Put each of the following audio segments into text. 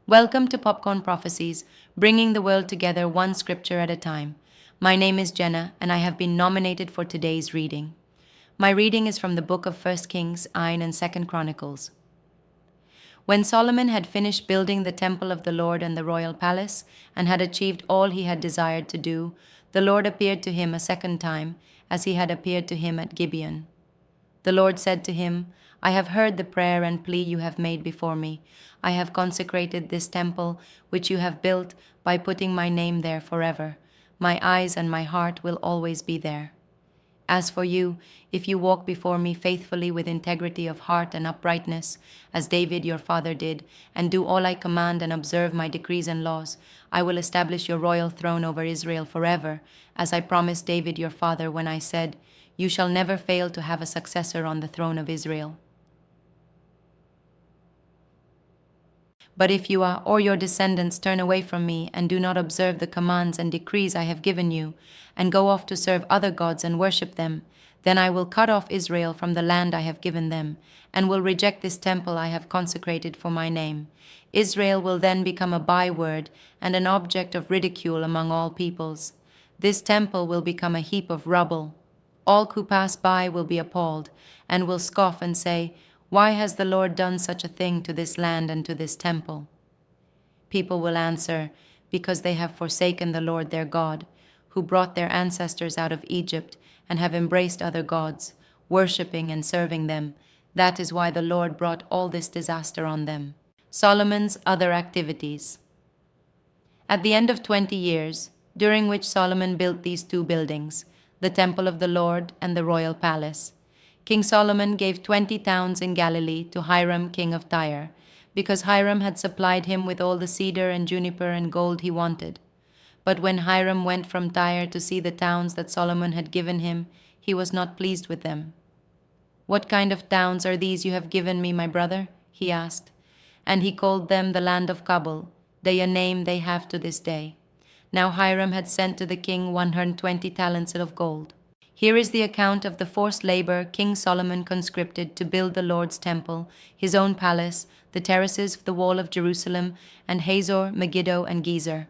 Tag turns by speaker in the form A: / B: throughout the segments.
A: Welcome to Popcorn Prophecies, bringing the world together one scripture at a time. My name is Jeyna, and I have been nominated for today's reading. My reading is from the book of 1 Kings, 9, and 2 Chronicles. When Solomon had finished building the temple of the Lord and the royal palace, and had achieved all he had desired to do, the Lord appeared to him a second time, as he had appeared to him at Gibeon. The Lord said to him, I have heard the prayer and plea you have made before me. I have consecrated this temple which you have built by putting my name there forever. My eyes and my heart will always be there. As for you, if you walk before me faithfully with integrity of heart and uprightness, as David your father did, and do all I command and observe my decrees and laws, I will establish your royal throne over Israel forever, as I promised David your father when I said, You shall never fail to have a successor on the throne of Israel. But if you or your descendants turn away from me and do not observe the commands and decrees I have given you, and go off to serve other gods and worship them, then I will cut off Israel from the land I have given them, and will reject this temple I have consecrated for my name. Israel will then become a byword and an object of ridicule among all peoples. This temple will become a heap of rubble. All who pass by will be appalled, and will scoff and say, Why has the Lord done such a thing to this land and to this temple? People will answer, Because they have forsaken the Lord their God, who brought their ancestors out of Egypt, and have embraced other gods, worshipping and serving them. That is why the Lord brought all this disaster on them. Solomon's other activities. At the end of 20 years, during which Solomon built these two buildings, the temple of the Lord and the royal palace, King Solomon gave 20 towns in Galilee to Hiram, king of Tyre, because Hiram had supplied him with all the cedar and juniper and gold he wanted. But when Hiram went from Tyre to see the towns that Solomon had given him, he was not pleased with them. What kind of towns are these you have given me, my brother? He asked. And he called them the land of Rubble, a name they have to this day. Now Hiram had sent to the king 120 talents of gold. Here is the account of the forced labor King Solomon conscripted to build the Lord's temple, his own palace, the terraces of the wall of Jerusalem, and Hazor, Megiddo, and Gezer.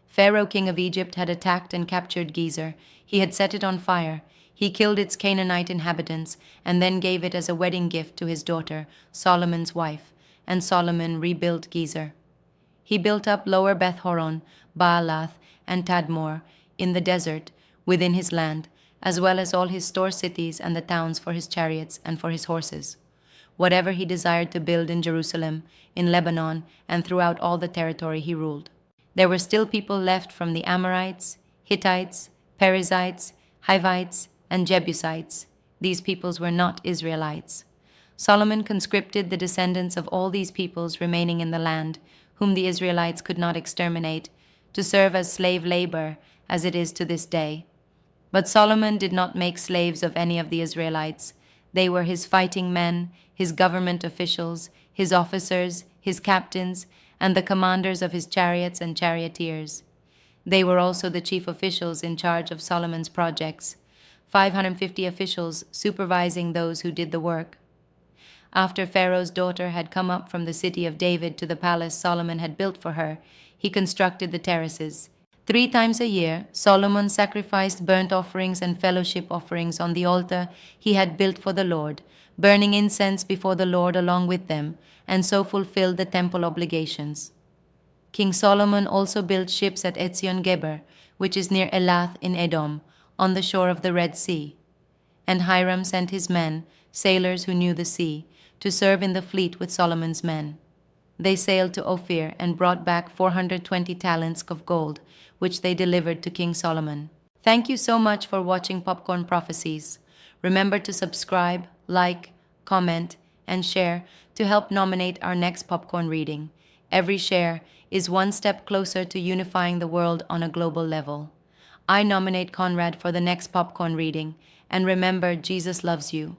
A: Pharaoh, king of Egypt, had attacked and captured Gezer. He had set it on fire. He killed its Canaanite inhabitants, and then gave it as a wedding gift to his daughter, Solomon's wife, and Solomon rebuilt Gezer. He built up Lower Beth-horon, Baalath, and Tadmor in the desert within his land, as well as all his store cities and the towns for his chariots and for his horses. Whatever he desired to build in Jerusalem, in Lebanon, and throughout all the territory he ruled. There were still people left from the Amorites, Hittites, Perizzites, Hivites, and Jebusites. These peoples were not Israelites. Solomon conscripted the descendants of all these peoples remaining in the land, whom the Israelites could not exterminate, to serve as slave labor, as it is to this day. But Solomon did not make slaves of any of the Israelites. They were his fighting men, his government officials, his officers, his captains, and the commanders of his chariots and charioteers. They were also the chief officials in charge of Solomon's projects, 550 officials supervising those who did the work. After Pharaoh's daughter had come up from the city of David to the palace Solomon had built for her, he constructed the terraces. 3 times a year, Solomon sacrificed burnt offerings and fellowship offerings on the altar he had built for the Lord, burning incense before the Lord along with them, and so fulfilled the temple obligations. King Solomon also built ships at Etzion-Geber, which is near Elath in Edom, on the shore of the Red Sea. And Hiram sent his men, sailors who knew the sea, to serve in the fleet with Solomon's men. They sailed to Ophir and brought back 420 talents of gold, which they delivered to King Solomon. Thank you so much for watching Popcorn Prophecies. Remember to subscribe, like, comment, and share to help nominate our next popcorn reading. Every share is one step closer to unifying the world on a global level. I nominate Conrad for the next popcorn reading, and remember, Jesus loves you.